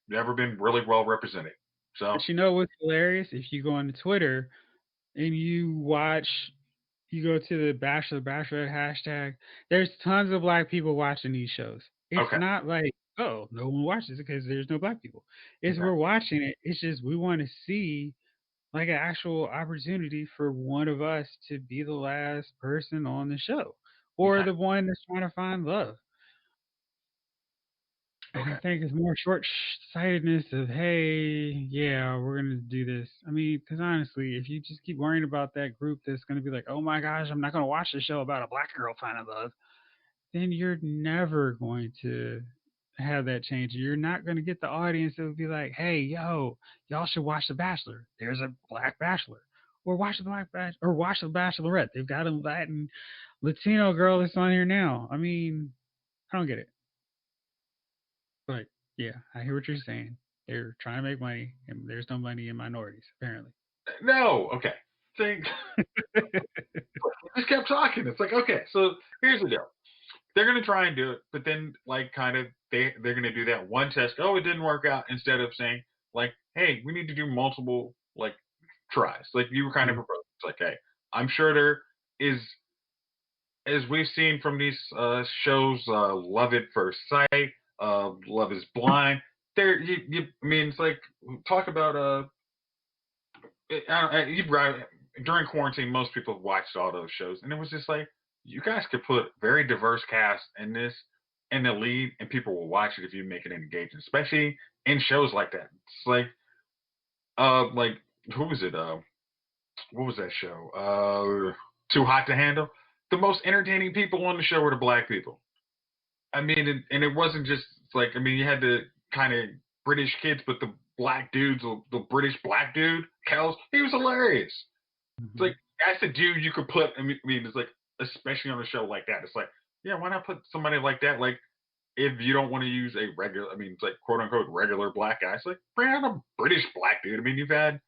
[SPEAKER 2] never been really well represented. So
[SPEAKER 1] But you know what's hilarious? If you go on Twitter and you go to the Bachelor Bachelorette hashtag, there's tons of black people watching these shows. It's
[SPEAKER 2] okay,
[SPEAKER 1] not like, oh, no one watches it because there's no black people. It's
[SPEAKER 2] okay,
[SPEAKER 1] we're watching it. It's just we want to see like an actual opportunity for one of us to be the last person on the show or
[SPEAKER 2] okay,
[SPEAKER 1] the one that's trying to find love. And I
[SPEAKER 2] okay.
[SPEAKER 1] think it's more short-sightedness of, hey, yeah, we're gonna do this. I mean, because honestly, if you just keep worrying about that group that's gonna be like, oh my gosh, I'm not gonna watch the show about a black girl finding love, then you're never going to have that change. You're not gonna get the audience that would be like, hey, yo, y'all should watch The Bachelor. There's a black bachelor, or watch the black bachelor, or watch the Bachelorette. They've got a Latin Latino girl that's on here now. I mean, I don't get it. But yeah, I hear what you're saying. They're trying to make money, and there's no money in minorities, apparently.
[SPEAKER 2] No, okay. Think just kept talking. It's like okay, so here's the deal. They're gonna try and do it, but then like kind of they're gonna do that one test. Oh, it didn't work out. Instead of saying like, hey, we need to do multiple like tries, like you were kind of
[SPEAKER 1] Mhm.
[SPEAKER 2] proposing. It's like, hey, I'm sure there is, as we've seen from these shows, Love at First Sight, Love Is Blind. I mean, it's like talk about you right. During quarantine, most people watched all those shows, and it was just like you guys could put very diverse cast in this in the lead, and people will watch it if you make it engaging, especially in shows like that. It's like who was it? What was that show? Too Hot to Handle. The most entertaining people on the show were the black people. I mean, and it wasn't just like I mean, you had the kind of British kids, but the black dudes, the British black dude, Kels, he was hilarious. It's
[SPEAKER 1] Hmm.
[SPEAKER 2] like that's a dude you could put. I mean, it's like especially on a show like that. It's like, yeah, why not put somebody like that? Like, if you don't want to use a regular, I mean, it's like quote unquote regular black guy. It's like bring out a British black dude. I mean, you've had.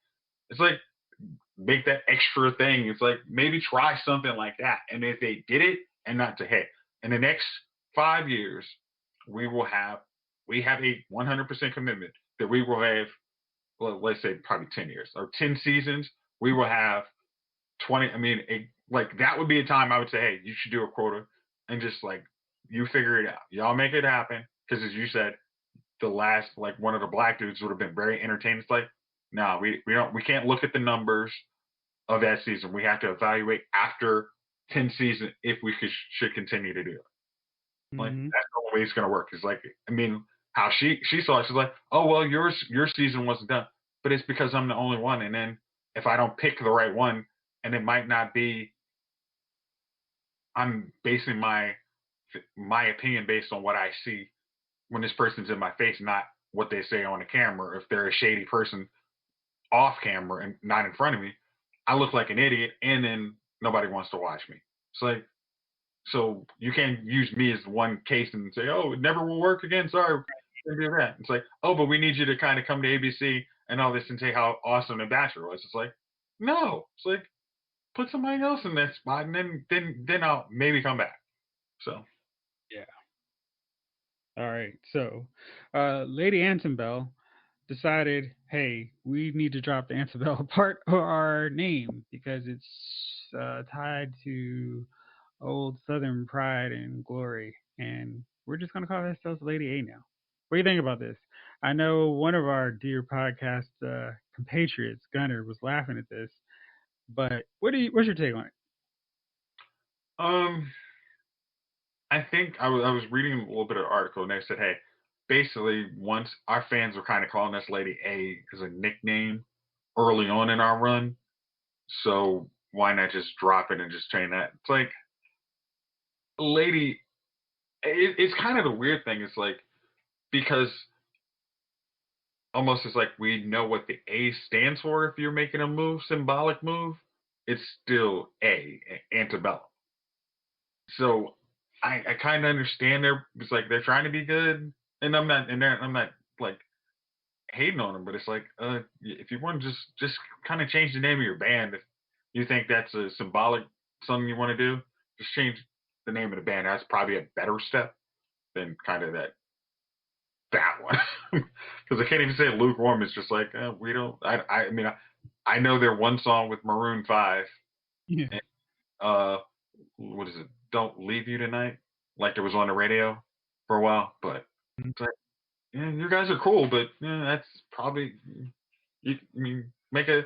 [SPEAKER 2] It's like make that extra thing. It's like maybe try something like that. And if they did it, and not to hit in the next 5 years, we will have we have a 100% commitment that we will have. Well, let's say probably 10 years or 10 seasons. We will have 20. I mean, like that would be a time I would say, hey, you should do a quota and just like you figure it out. Y'all make it happen because as you said, the last like one of the black dudes would have been very entertaining. It's like, no, we can't look at the numbers of that season. We have to evaluate after 10 seasons if we should continue to do it. Like
[SPEAKER 1] Hmm.
[SPEAKER 2] that's the only way it's gonna work. Is like I mean, how she saw it, she's like, oh well, your season wasn't done, but it's because I'm the only one. And then if I don't pick the right one, and it might not be, I'm basing my opinion based on what I see when this person's in my face, not what they say on the camera. If they're a shady person off camera and not in front of me, I look like an idiot, and then nobody wants to watch me. It's like so you can't use me as one case and say, oh, it never will work again. Sorry, can't do that. It's like, oh, but we need you to kind of come to ABC and all this and say how awesome the Bachelor was. It's like, no. It's like put somebody else in that spot, and then I'll maybe come back. So
[SPEAKER 1] Yeah. All right. So, Lady Antebellum decided, hey, we need to drop the Antebellum part of our name because it's tied to old Southern pride and glory, and we're just gonna call ourselves Lady A now. What do you think about this? I know one of our dear podcast compatriots, Gunner, was laughing at this, but what's your take on it?
[SPEAKER 2] um, I think I was reading a little bit of the article, and they said, hey, basically once our fans were kind of calling us Lady A as a nickname early on in our run, so why not just drop it and just change that? It's like Lady it's kind of the weird thing. It's like because almost it's like we know what the A stands for. If you're making a move, symbolic move, it's still antebellum. So I kind of understand it's like they're trying to be good, and I'm not like hating on them, but it's like if you want to just kind of change the name of your band, if you think that's a symbolic something you want to do, just change the name of the band. That's probably a better step than kind of that one because I can't even say lukewarm. It's just like we don't. I mean I know their one song with Maroon Five.
[SPEAKER 1] Yeah.
[SPEAKER 2] And, uh, what is it? Don't leave you tonight. Like there was on the radio for a while, but it's like yeah, you guys are cool, but yeah, that's probably you. I mean make a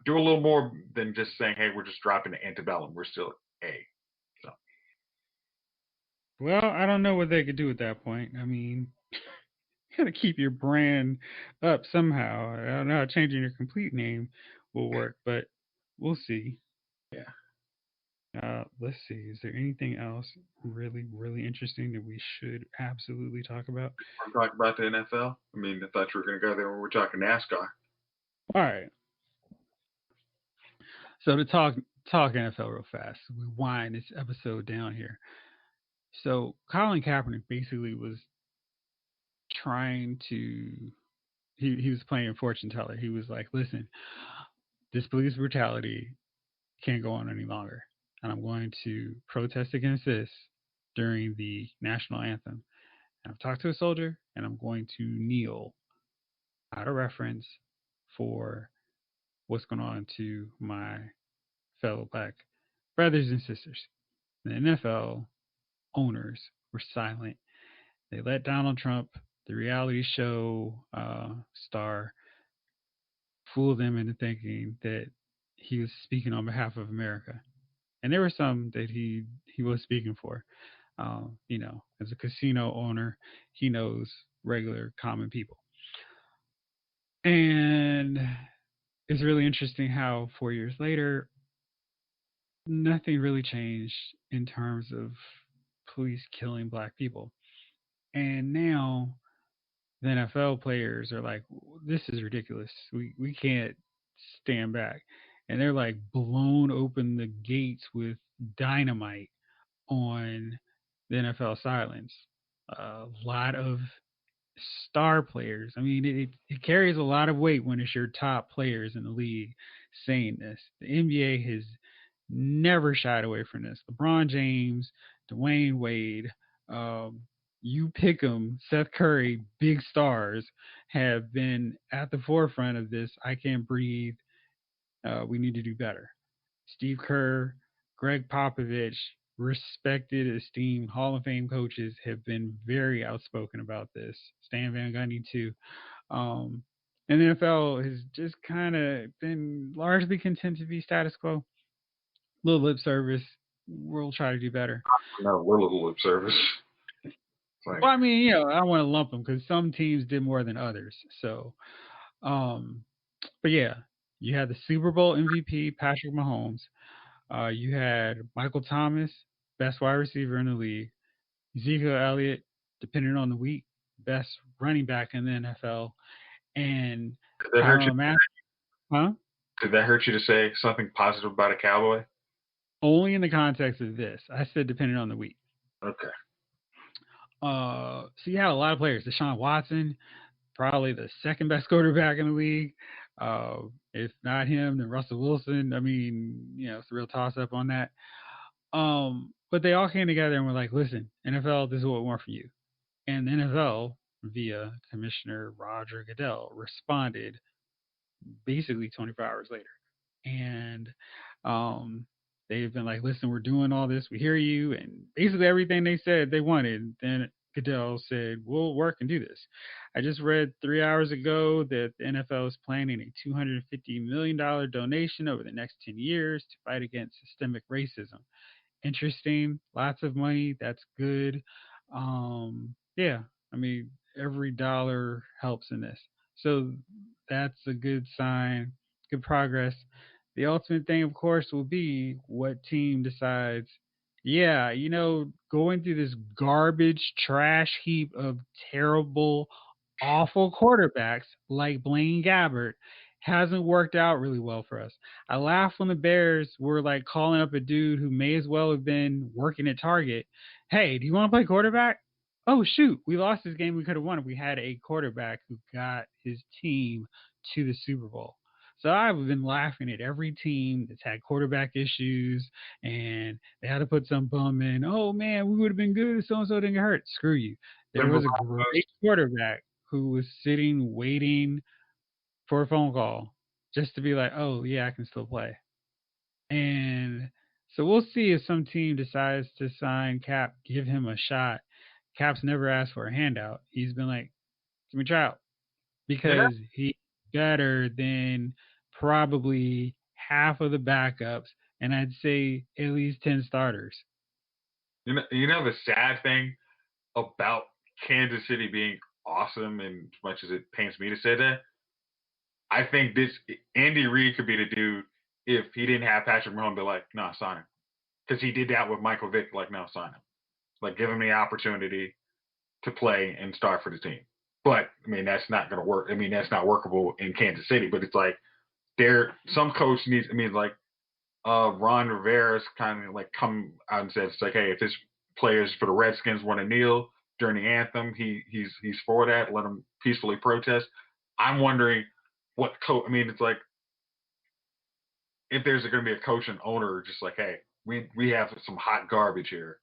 [SPEAKER 2] do a little more than just saying hey we're just dropping the antebellum. We're still A. So
[SPEAKER 1] Well, I don't know what they could do at that point. I mean, you gotta keep your brand up somehow. I don't know how changing your complete name will work, but we'll see.
[SPEAKER 2] yeah,
[SPEAKER 1] Let's see. Is there anything else really, really interesting that we should absolutely talk about?
[SPEAKER 2] we're talking about the NFL. I mean I thought you were gonna go there when we're talking NASCAR.
[SPEAKER 1] All right. So to talk NFL real fast, we wind this episode down here. So Colin Kaepernick basically was trying to he was playing fortune teller. He was like, "Listen, this police brutality can't go on any longer, and I'm going to protest against this during the national anthem. And I've talked to a soldier, and I'm going to kneel out of reference for what's going on to my fellow black brothers and sisters." The NFL owners were silent. They let Donald Trump the reality show star fooled them into thinking that he was speaking on behalf of America. And there were some that he was speaking for. As a casino owner, he knows regular common people. And it's really interesting how 4 years later, nothing really changed in terms of police killing black people. And now the NFL players are like, this is ridiculous. We can't stand back. And they're like blown open the gates with dynamite on the NFL sidelines. A lot of star players. I mean, it carries a lot of weight when it's your top players in the league saying this. The NBA has never shied away from this. LeBron James, Dwayne Wade, um, you pick them, Seth Curry, big stars have been at the forefront of this. I can't breathe. We need to do better. Steve Kerr, Greg Popovich, respected, esteemed Hall of Fame coaches have been very outspoken about this. Stan Van Gundy too. Um, and the NFL has just kind of been largely content to be status quo. Little lip service. We'll try to do better.
[SPEAKER 2] No, we're a little lip service. Like,
[SPEAKER 1] Well, I mean, I don't want to lump them because some teams did more than others. So, um, but yeah, you had the Super Bowl MVP Patrick Mahomes. You had Michael Thomas, best wide receiver in the league. Ezekiel Elliott, depending on the week, best running back in the NFL. And
[SPEAKER 2] did that hurt you?
[SPEAKER 1] Tyron Matthews, huh?
[SPEAKER 2] Did that hurt you to say something positive about a cowboy?
[SPEAKER 1] Only in the context of this. I said depending on the week.
[SPEAKER 2] Okay.
[SPEAKER 1] So you had a lot of players. Deshaun Watson, probably the second best quarterback in the league. If not him, then Russell Wilson. I mean, it's a real toss up on that. But they all came together and were like, listen, NFL, this is what we want from you. And the NFL, via Commissioner Roger Goodell, responded basically 24 hours later. And um, they've been like, listen, we're doing all this. We hear you. And basically everything they said they wanted. Then Goodell said, we'll work and do this. I just read 3 hours ago that the NFL is planning a $250 million donation over the next 10 years to fight against systemic racism. Interesting, lots of money. That's good. Yeah, I mean, every dollar helps in this. So that's a good sign, good progress. The ultimate thing, of course, will be what team decides, yeah, going through this garbage trash heap of terrible, awful quarterbacks like Blaine Gabbert hasn't worked out really well for us. I laughed when the Bears were like calling up a dude who may as well have been working at Target. Hey, do you want to play quarterback? Oh shoot, we lost this game we could have won if we had a quarterback who got his team to the Super Bowl. So I've been laughing at every team that's had quarterback issues and they had to put some bum in. Oh man, we would have been good if so and so didn't get hurt. Screw you. There
[SPEAKER 2] Denver
[SPEAKER 1] was a
[SPEAKER 2] Broncos.
[SPEAKER 1] great quarterback who was sitting waiting for a phone call just to be like, oh yeah, I can still play. And so we'll see if some team decides to sign Cap, give him a shot. Cap's never asked for a handout. He's been like, give me a tryout
[SPEAKER 2] You know,
[SPEAKER 1] because he's better than probably half of the backups, and I'd say at least 10 starters.
[SPEAKER 2] you know the sad thing about Kansas City being awesome, and as much as it pains me to say that, I think this Andy Reid could be the dude if he didn't have Patrick Mahomes. Be like, no, sign him, because he did that with Michael Vick. Like, no, sign him. Like, give him the opportunity to play and start for the team. But I mean, that's not going to work. I mean, that's not workable in Kansas City. But it's like some coach needs. I mean, like Ron Rivera's kind of like come out and said, it's like, hey, if this players for the Redskins want to kneel during the anthem, he's for that. Let them peacefully protest. I'm wondering what coach. I mean, it's like if there's going to be a coach and owner just like, hey, we have some hot garbage here.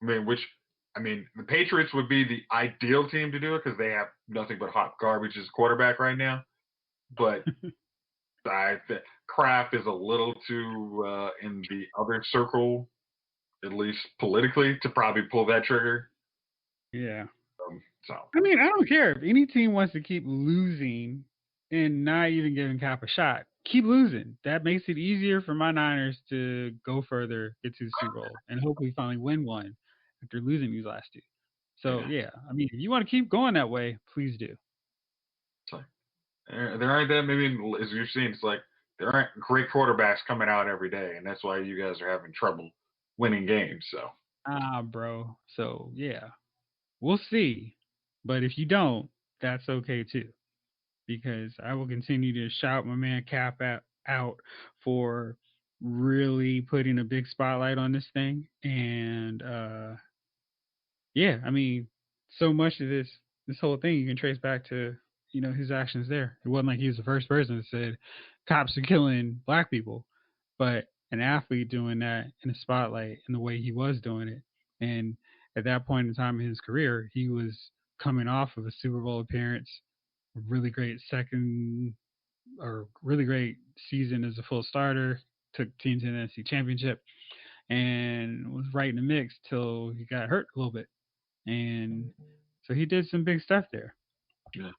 [SPEAKER 2] I mean, the Patriots would be the ideal team to do it because they have nothing but hot garbage as quarterback right now. But Kraft is a little too in the other circle, at least politically, to probably pull that trigger.
[SPEAKER 1] Yeah.
[SPEAKER 2] So
[SPEAKER 1] I mean, I don't care if any team wants to keep losing and not even giving Cap a shot. Keep losing. That makes it easier for my Niners to go further, get to the Super Bowl, and hopefully finally win one after losing these last two. So
[SPEAKER 2] yeah,
[SPEAKER 1] yeah, I mean, if you want to keep going that way, please do.
[SPEAKER 2] so there aren't that maybe as you've seen. It's like there aren't great quarterbacks coming out every day, and that's why you guys are having trouble winning games. So
[SPEAKER 1] Bro. So yeah, we'll see. But if you don't, that's okay too, because I will continue to shout my man Cap out for really putting a big spotlight on this thing. And yeah, I mean, so much of this whole thing you can trace back to his actions there. It wasn't like he was the first person that said cops are killing black people, but an athlete doing that in the spotlight and the way he was doing it. And at that point in time in his career, he was coming off of a Super Bowl appearance, a really great second or really great season as a full starter, took teams to the NFC Championship, and was right in the mix till he got hurt a little bit. And so he did some big stuff there.
[SPEAKER 2] yeah,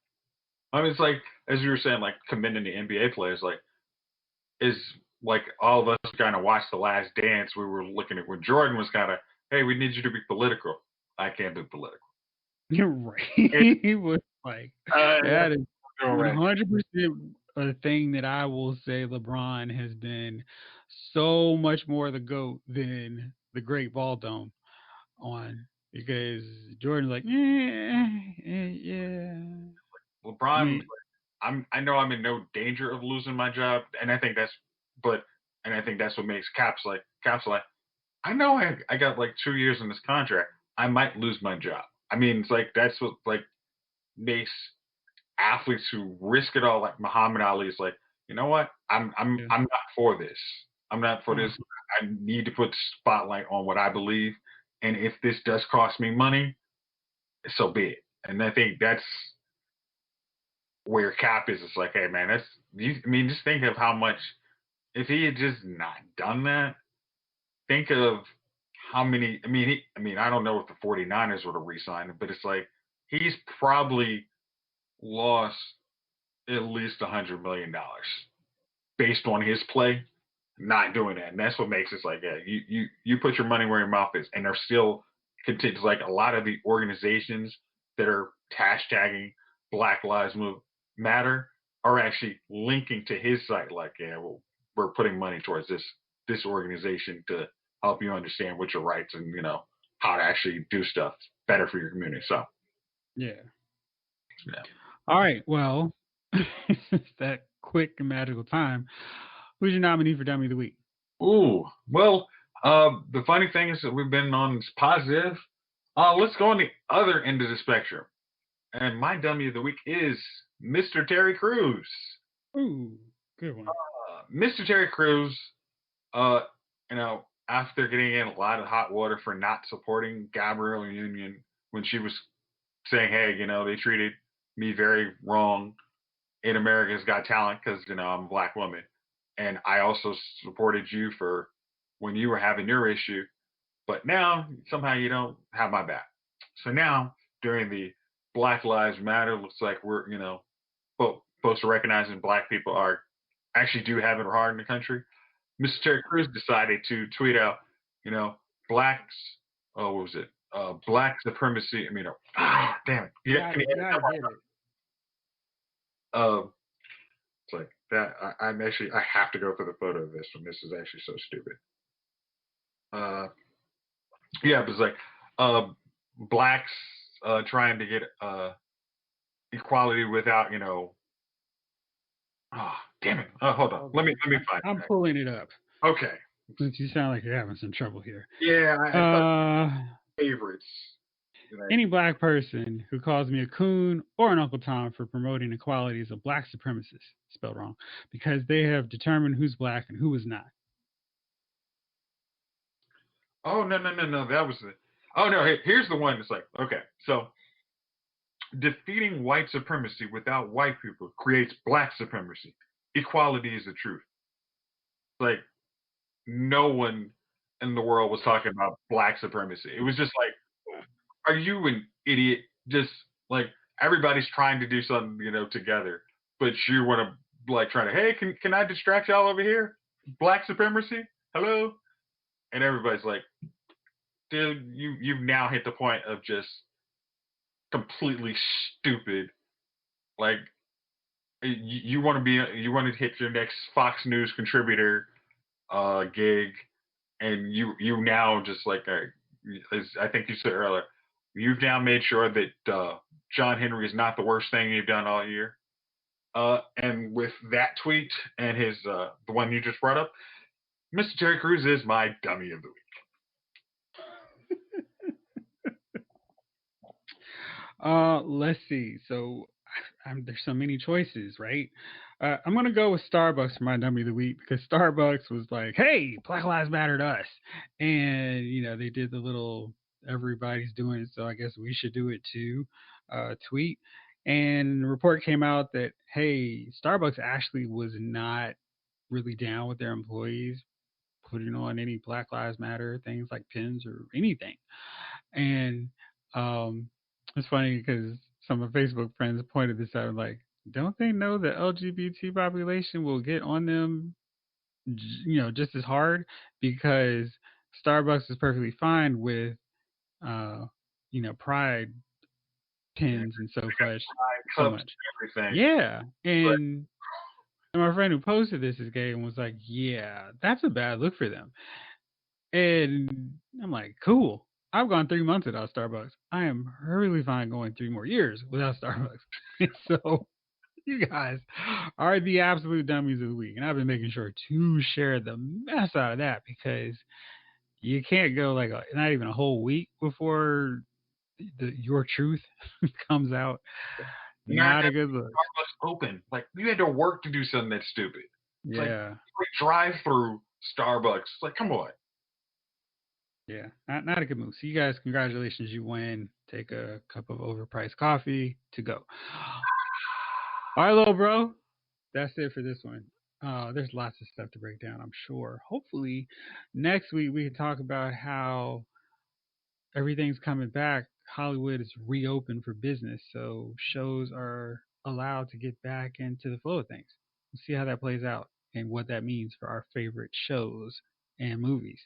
[SPEAKER 2] I mean it's like as you were saying, like commending the NBA players, like is like all of us kind of watched The Last Dance. We were looking at when Jordan was kind of, hey, we need you to be political. I can't be political.
[SPEAKER 1] You're right.
[SPEAKER 2] It,
[SPEAKER 1] He was like,
[SPEAKER 2] yeah,
[SPEAKER 1] that is
[SPEAKER 2] all right.
[SPEAKER 1] 100% a thing that I will say LeBron has been so much more the GOAT than the great ball dome on, because Jordan's like, yeah. I
[SPEAKER 2] LeBron,
[SPEAKER 1] mean,
[SPEAKER 2] I know I'm in no danger of losing my job, and I think that's, but, and I think that's what makes Caps like, I know I got like 2 years in this contract. I might lose my job. I mean, it's like that's what like makes athletes who risk it all, like Muhammad Ali, is like, you know what?
[SPEAKER 1] yeah.
[SPEAKER 2] I'm not for this. I'm not for this.
[SPEAKER 1] Uh,
[SPEAKER 2] I need to put the spotlight on what I believe, and if this does cost me money, so be it. And I think that's where Cap is. It's like, hey man, that's you. I mean, just think of how much if he had just not done that. Think of how many. I mean, I don't know if the 49ers would have re-signed him, but it's like he's probably lost at least $100 million based on his play, not doing that. And that's what makes it like, yeah, you put your money where your mouth is, and they're still content. Like a lot of the organizations that are hashtagging Black Lives Matter are actually linking to his site. Like, yeah, well, we're putting money towards this organization to help you understand what your rights and how to actually do stuff better for your community. So
[SPEAKER 1] yeah.
[SPEAKER 2] yeah.
[SPEAKER 1] All right. Well, it's that quick and magical time. Who's your nominee for Dummy of the Week?
[SPEAKER 2] Ooh, well, the funny thing is that we've been on this positive. Let's go on the other end of the spectrum. And my dummy of the week is Mr. Terry Crews.
[SPEAKER 1] Ooh, good one.
[SPEAKER 2] Mr. Terry Crews, uh, after getting in a lot of hot water for not supporting Gabrielle Union when she was saying, hey, they treated me very wrong in America's Got Talent because, I'm a black woman. And I also supported you for when you were having your issue, but now somehow you don't have my back. So now during the Black Lives Matter, looks like we're, supposed to recognizing black people are actually do have it hard in the country. Mr. Terry Crews decided to tweet out, you know, blacks, what was it? Black supremacy. Damn it. Yeah, can you
[SPEAKER 1] You
[SPEAKER 2] edit
[SPEAKER 1] gotta
[SPEAKER 2] that
[SPEAKER 1] get it.
[SPEAKER 2] one? It's like that. I have to go for the photo of this one. This is actually so stupid. Uh, yeah, it was like uh, blacks trying to get equality without, oh, damn it. Hold on.
[SPEAKER 1] Hold
[SPEAKER 2] Let me
[SPEAKER 1] on.
[SPEAKER 2] find
[SPEAKER 1] I'm pulling it up
[SPEAKER 2] it. Okay.
[SPEAKER 1] since you sound like you're having some trouble here.
[SPEAKER 2] Yeah, I thought
[SPEAKER 1] Uh,
[SPEAKER 2] favorites. You know,
[SPEAKER 1] any black person who calls me a coon or an Uncle Tom for promoting equality is a black supremacist, spelled wrong, because they have determined who's black and who is not.
[SPEAKER 2] oh no, that was the. Oh no, here's the one. It's like okay, so defeating white supremacy without white people creates black supremacy. Equality is the truth. Like no one in the world was talking about black supremacy. It was just like, are you an idiot? Just Like everybody's trying to do something, together, but you want to like try to, hey, can I distract y'all over here? Black supremacy, hello, and everybody's like, dude, you've now hit the point of just completely stupid. Like you want to you want to hit your next Fox News contributor gig, and you now just like as I think you said earlier, you've now made sure that John Henry is not the worst thing you've done all year. And with that tweet and his the one you just brought up, Mr. Terry Crews is my dummy of the week.
[SPEAKER 1] Let's see. So there's so many choices, right? I'm gonna go with Starbucks for my dummy of the week because Starbucks was like, "Hey, Black Lives Matter to us," and they did the little "everybody's doing it, so I guess we should do it too" tweet, and the report came out that hey, Starbucks actually was not really down with their employees putting on any Black Lives Matter things like pins or anything. And it's funny because some of my Facebook friends pointed this out. Like, don't they know the LGBT population will get on them, just as hard because Starbucks is perfectly fine with, uh, pride
[SPEAKER 2] Yeah,
[SPEAKER 1] pins and so such, so
[SPEAKER 2] cups,
[SPEAKER 1] much.
[SPEAKER 2] everything.
[SPEAKER 1] Yeah,
[SPEAKER 2] But
[SPEAKER 1] and my friend who posted this is gay and was like, "Yeah, that's a bad look for them." And I'm like, cool. I've gone 3 months without Starbucks. I am perfectly fine going 3 more years without Starbucks. So you guys are the absolute dummies of the week. And I've been making sure to share the mess out of that because you can't go like not even a whole week before your truth comes out.
[SPEAKER 2] not
[SPEAKER 1] Not a good
[SPEAKER 2] every
[SPEAKER 1] look.
[SPEAKER 2] Starbucks open. Like you had to work to do something that's stupid. It's like
[SPEAKER 1] Yeah.
[SPEAKER 2] drive through Starbucks. It's like, come on.
[SPEAKER 1] Yeah. Not a good move. So you guys, congratulations, you win. Take a cup of overpriced coffee to go. All right, little bro. That's it for this one. There's lots of stuff to break down, I'm sure. Hopefully, next week we can talk about how everything's coming back. Hollywood is reopened for business, so shows are allowed to get back into the flow of things. We'll see how that plays out and what that means for our favorite shows and movies,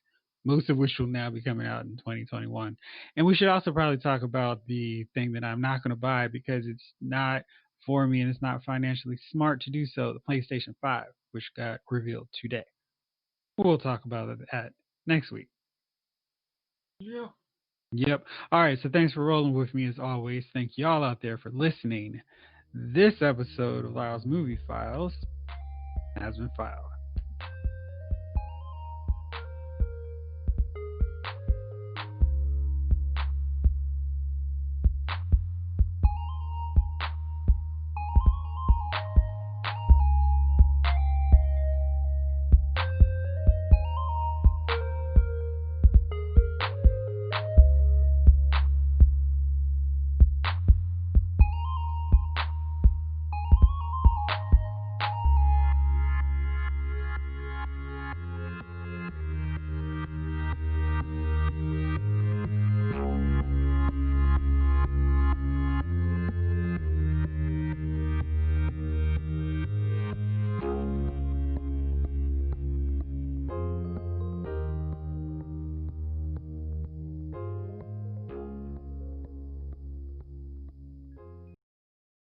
[SPEAKER 1] most of which will now be coming out in 2021. And we should also probably talk about the thing that I'm not going to buy because it's not for me and it's not financially smart to do so, the PlayStation 5, which got revealed today. We'll talk about that next week.
[SPEAKER 2] Yeah.
[SPEAKER 1] Yep. All right. So thanks for rolling with me as always. Thank y'all out there for listening. This episode of Lyle's Movie Files has been filed.